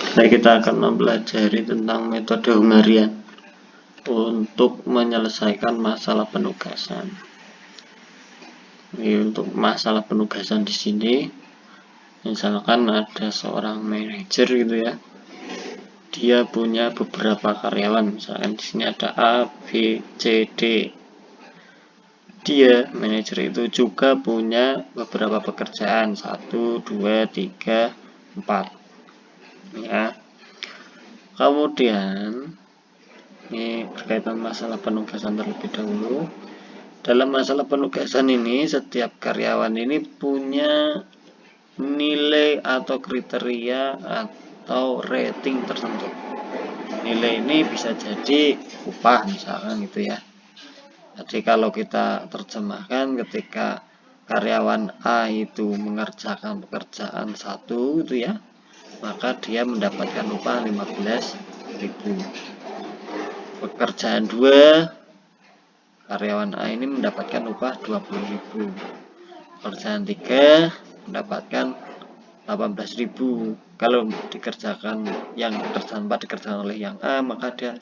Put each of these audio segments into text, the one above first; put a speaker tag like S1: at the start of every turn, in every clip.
S1: Nah, kita akan mempelajari tentang metode Hungarian untuk menyelesaikan masalah penugasan. Ini untuk masalah penugasan di sini, misalkan ada seorang manajer gitu ya, dia punya beberapa karyawan, misalkan di sini ada A, B, C, D. Dia manajer itu juga punya beberapa pekerjaan 1, 2, 3, 4 ya. Kemudian ini berkaitan masalah penugasan terlebih dahulu. Dalam masalah penugasan ini, setiap karyawan ini punya nilai atau kriteria atau rating tertentu. Nilai ini bisa jadi upah misalkan gitu ya. Jadi kalau kita terjemahkan, ketika karyawan A itu mengerjakan pekerjaan 1 itu ya, maka dia mendapatkan upah 15.000. Pekerjaan 2, karyawan A ini mendapatkan upah 20.000. Pekerjaan 3 mendapatkan 18.000. Kalau dikerjakan yang pekerjaan 4 dikerjakan oleh yang A, maka dia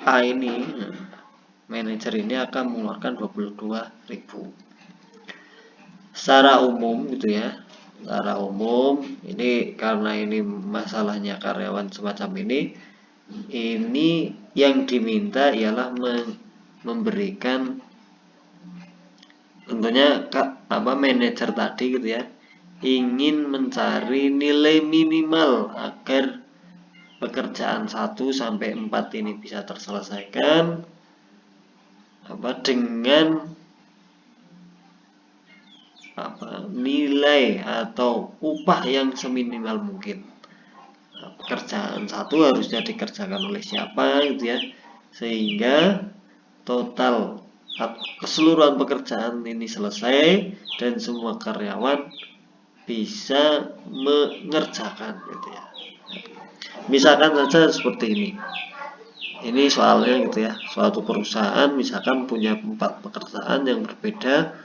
S1: A ini, manajer ini akan mengeluarkan 22.000. Secara umum gitu ya. Secara umum ini karena ini masalahnya karyawan semacam ini yang diminta ialah memberikan, tentunya manajer tadi gitu ya, ingin mencari nilai minimal agar pekerjaan 1 sampai 4 ini bisa terselesaikan dengan nilai atau upah yang seminimal mungkin. Pekerjaan 1 harusnya dikerjakan oleh siapa gitu ya, sehingga total keseluruhan pekerjaan ini selesai dan semua karyawan bisa mengerjakan gitu ya. Misalkan saja seperti ini. Ini soalnya gitu ya, suatu perusahaan misalkan punya 4 pekerjaan yang berbeda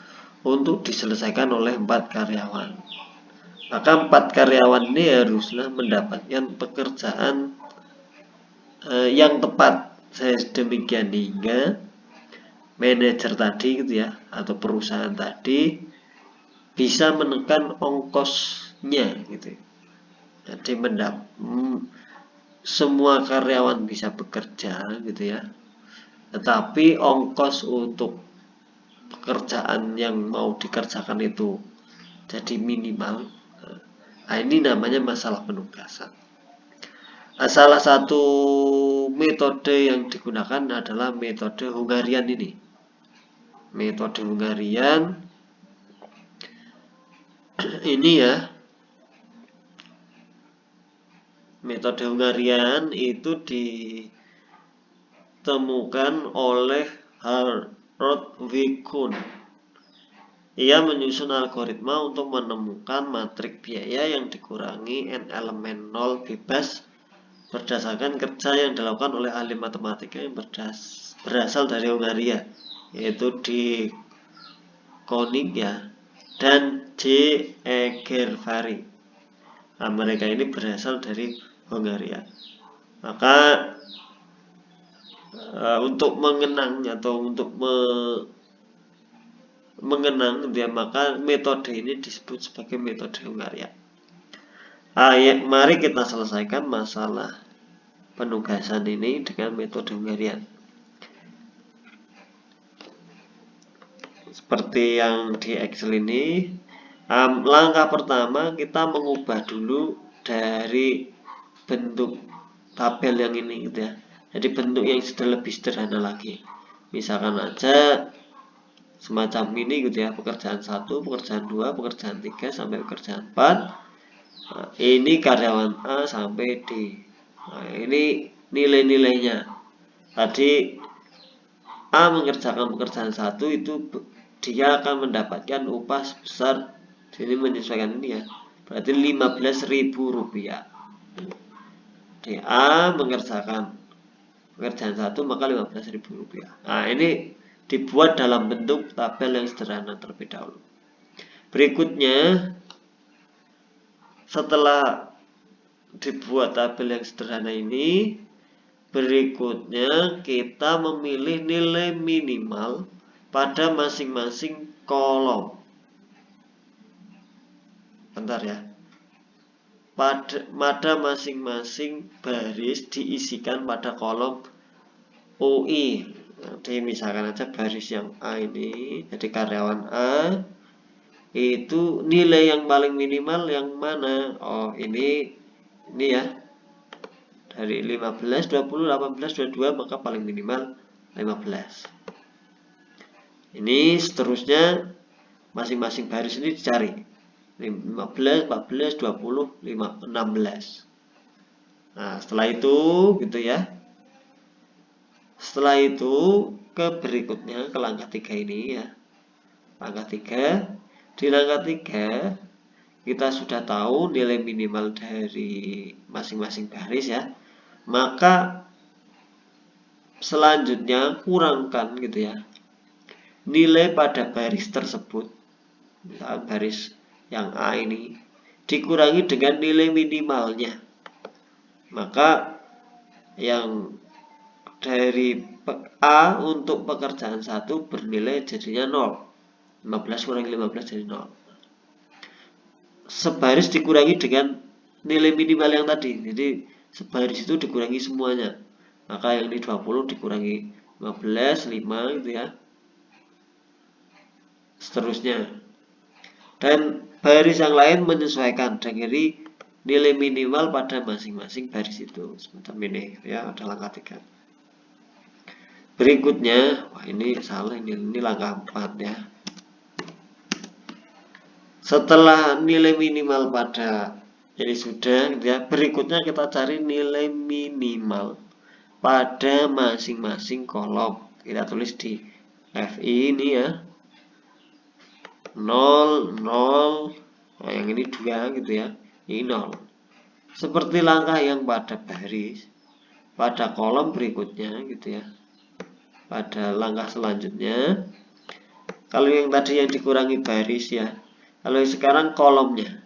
S1: untuk diselesaikan oleh 4 karyawan. Maka 4 karyawan ini haruslah mendapatkan pekerjaan yang tepat. Demikian hingga manajer tadi gitu ya, atau perusahaan tadi bisa menekan ongkosnya gitu. Jadi semua karyawan bisa bekerja gitu ya, tetapi ongkos untuk pekerjaan yang mau dikerjakan itu jadi minimal. Nah, ini namanya masalah penugasan. Salah satu metode yang digunakan adalah metode Hungarian ini. Metode Hungarian ini ya, metode Hungarian itu ditemukan oleh Harold Wikun. Ia menyusun algoritma untuk menemukan matrik biaya yang dikurangi n elemen 0 bebas berdasarkan kerja yang dilakukan oleh ahli matematika yang berasal dari Hungaria, yaitu di Koenig ya, dan J. Egervari. Nah, mereka ini berasal dari Hungaria. Maka untuk mengenang atau untuk mengenang dia, maka metode ini disebut sebagai metode Hungaria. Mari kita selesaikan masalah penugasan ini dengan metode Hungarian. Seperti yang di Excel ini, langkah pertama kita mengubah dulu dari bentuk tabel yang ini gitu ya. Jadi bentuk yang lebih sederhana lagi. Misalkan aja semacam ini gitu ya, pekerjaan 1, pekerjaan 2, pekerjaan 3 sampai pekerjaan 4. Nah, ini karyawan A sampai D. Nah, ini nilai-nilainya. Tadi A mengerjakan pekerjaan 1 itu dia akan mendapatkan upah sebesar, sini menyesuaikan ini ya, berarti Rp15.000. A mengerjakan pekerjaan 1 maka Rp15.000. Nah, ini dibuat dalam bentuk tabel yang sederhana terlebih dahulu. Berikutnya, setelah dibuat tabel yang sederhana ini, berikutnya kita memilih nilai minimal pada masing-masing kolom. Bentar ya. Pada masing-masing baris diisikan pada kolom UI. Jadi misalkan aja baris yang A ini, jadi karyawan A itu nilai yang paling minimal yang mana? Oh, ini ya. Dari 15, 20, 18, 22 maka paling minimal 15. Ini seterusnya masing-masing baris ini dicari. 15, 14, 20, 5, 16. Nah, setelah itu gitu ya. Setelah itu ke berikutnya, ke langkah 3 ini ya. Langkah 3. Di langkah 3 kita sudah tahu nilai minimal dari masing-masing baris ya. Maka selanjutnya kurangkan gitu ya. Nilai pada baris tersebut. Misalkan baris yang A ini dikurangi dengan nilai minimalnya. Maka yang dari A untuk pekerjaan 1 bernilai jadinya 0. 15 kurangi 15 jadi 0. Sebaris dikurangi dengan nilai minimal yang tadi. Jadi sebaris itu dikurangi semuanya. Maka yang ini 20 dikurangi 15, 5 gitu ya. Seterusnya. Dan baris yang lain menyesuaikan dari nilai minimal pada masing-masing baris itu. Semacam ini ya, ada langkah 3. Berikutnya, wah ini salah, ini langkah 4 ya. Setelah nilai minimal pada ini sudah gitu ya, berikutnya kita cari nilai minimal pada masing-masing kolom. Kita tulis di FI ini ya. 0, 0, nah yang ini 2 gitu ya, ini 0. Seperti langkah yang pada baris, pada kolom berikutnya gitu ya. Pada langkah selanjutnya, kalau yang tadi yang dikurangi baris ya, kalau sekarang kolomnya.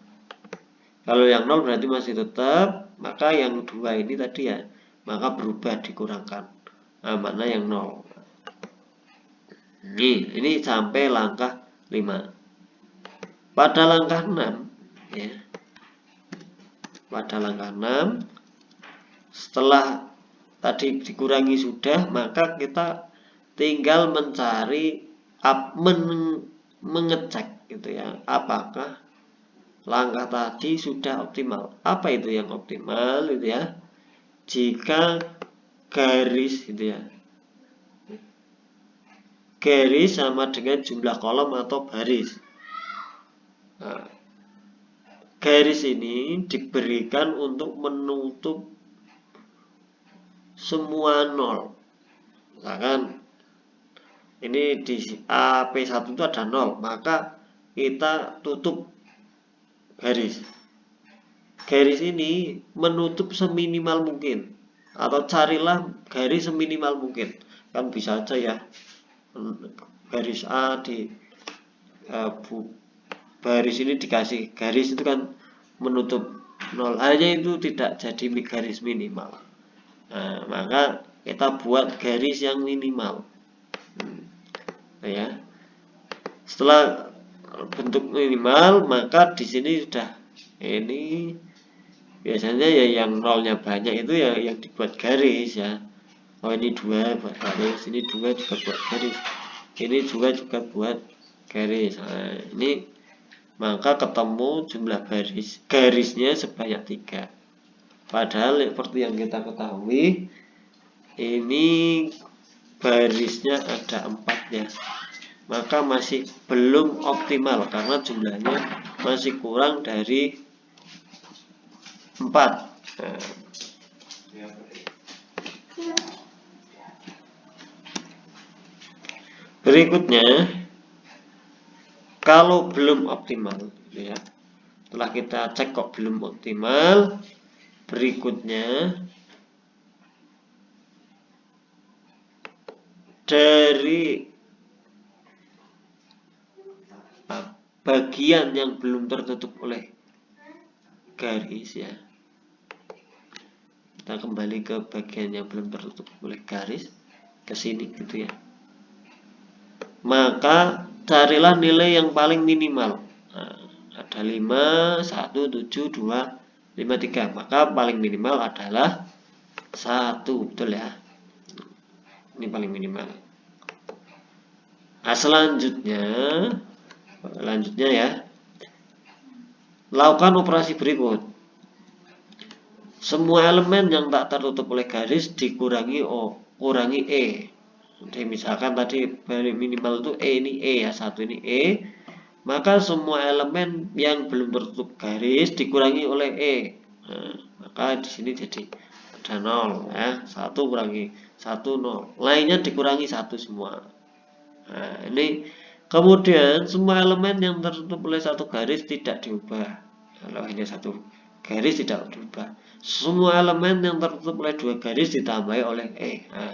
S1: Kalau yang 0 berarti masih tetap, maka yang 2 ini tadi ya, maka berubah dikurangkan. Nah, mana yang 0. Ini sampai langkah 5. Pada langkah 6 ya. Pada langkah 6 setelah tadi dikurangi sudah, maka kita tinggal mencari mengecek gitu ya, apakah langkah tadi sudah optimal. Apa itu yang optimal gitu ya? Jika garis gitu ya. Garis sama dengan jumlah kolom atau baris. Nah, garis ini diberikan untuk menutup semua 0. Misalkan ini di AP1 itu ada 0, maka kita tutup garis. Garis ini menutup seminimal mungkin, atau carilah garis seminimal mungkin. Kan bisa aja ya, garis A di baris ini dikasih garis itu kan menutup 0, hanya itu tidak jadi garis minimal. Nah, maka kita buat garis yang minimal. Ya. Setelah bentuk minimal, maka di sini sudah ini biasanya ya yang nolnya banyak itu ya yang dibuat garis ya. Oh ini 2 buat garis, ini 2 juga buat garis, ini juga buat garis. Nah, ini maka ketemu jumlah garisnya sebanyak 3. Padahal seperti yang kita ketahui ini barisnya ada 4 ya, maka masih belum optimal karena jumlahnya masih kurang dari 4. Nah, berikutnya, kalau belum optimal ya, setelah kita cek kok belum optimal, berikutnya dari bagian yang belum tertutup oleh garis ya, Kita kembali ke bagian yang belum tertutup oleh garis, ke sini gitu ya. Maka carilah nilai yang paling minimal. Nah, ada 5, 1, 7, 2, 5, 3. Maka paling minimal adalah 1, betul ya. Ini paling minimal. Nah, selanjutnya ya, lakukan operasi berikut. Semua elemen yang tak tertutup oleh garis dikurangi kurangi E. Jadi misalkan tadi minimal itu E, ini E ya, 1 ini E. Maka semua elemen yang belum tertutup garis dikurangi oleh E. Nah, maka di sini jadi ada 0 ya, 1 kurangi 1, 0. Lainnya dikurangi 1 semua. Nah, ini kemudian semua elemen yang tertutup oleh satu garis tidak diubah. Kalau hanya satu garis tidak diubah. Semua elemen yang tertutup oleh 2 garis ditambahi oleh E. Nah,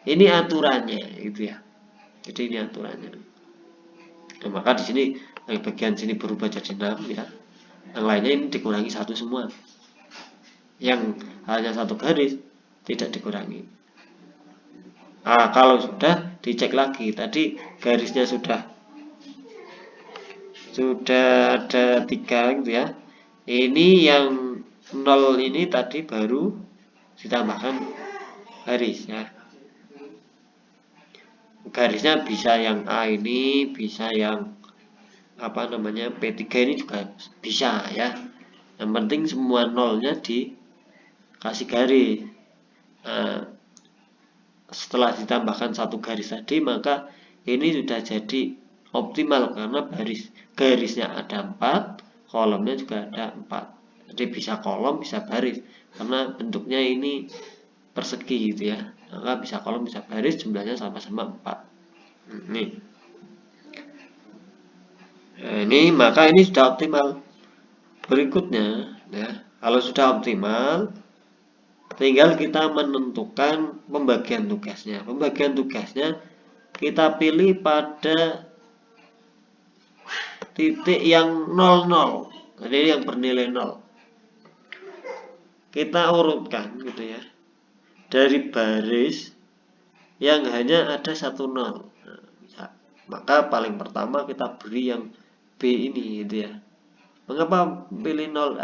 S1: ini aturannya gitu ya. Jadi ini aturannya. Nah, maka di sini yang bagian sini berubah jadi 6 ya. Yang lainnya ini dikurangi 1 semua. Yang hanya satu garis tidak dikurangi. Nah, kalau sudah dicek lagi, tadi garisnya sudah ada 3 gitu ya. Ini yang 0 ini tadi baru ditambahkan garis ya. Garisnya bisa yang A ini, bisa yang apa namanya P3 ini juga bisa ya. Yang penting semua nolnya dikasih garis. Nah, setelah ditambahkan satu garis tadi, maka ini sudah jadi optimal karena garisnya ada 4, kolomnya juga ada 4. Jadi bisa kolom, bisa baris karena bentuknya ini persegi gitu ya. Maka bisa kolom, bisa baris, jumlahnya sama-sama 4. Ini maka ini sudah optimal. Berikutnya ya, kalau sudah optimal, tinggal kita menentukan pembagian tugasnya. Pembagian tugasnya kita pilih pada titik yang 00. Jadi yang bernilai 0. Kita urutkan gitu ya. Dari baris yang hanya ada 1 0. Nah, maka paling pertama kita beri yang B ini gitu ya. Mengapa pilih 0?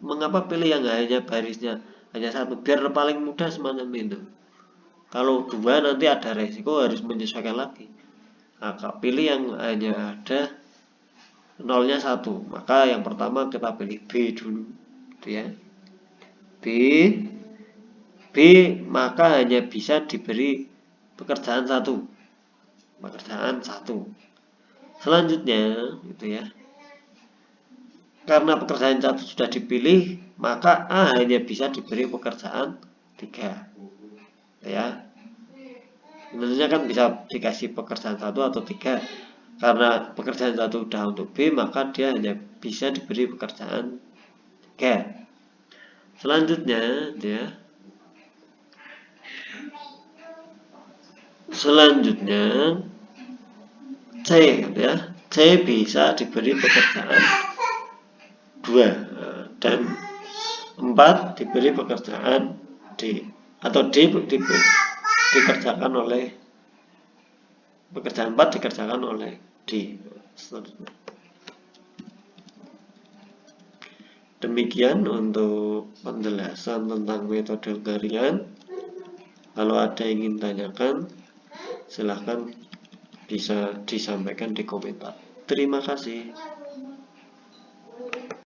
S1: Mengapa pilih yang hanya barisnya hanya 1? Biar paling mudah semacam itu. Kalau 2 nanti ada resiko harus menyesuaikan lagi. Nah, pilih yang hanya ada 0-nya 1. Maka yang pertama kita pilih B dulu. Gitu ya. B maka hanya bisa diberi pekerjaan 1. Pekerjaan 1. Selanjutnya gitu ya. Karena pekerjaan 1 sudah dipilih, maka A hanya bisa diberi pekerjaan 3. Ya. Tentunya kan bisa dikasih pekerjaan 1 atau 3. Karena pekerjaan 1 sudah untuk B, maka dia hanya bisa diberi pekerjaan 3. Selanjutnya ya. C ya. C bisa diberi pekerjaan 2 dan 4 diberi pekerjaan D, atau D dikerjakan oleh pekerjaan 4 dikerjakan oleh D. Demikian untuk penjelasan tentang metode hungarian. Kalau ada yang ingin tanyakan, silahkan bisa disampaikan di komentar. Terima kasih.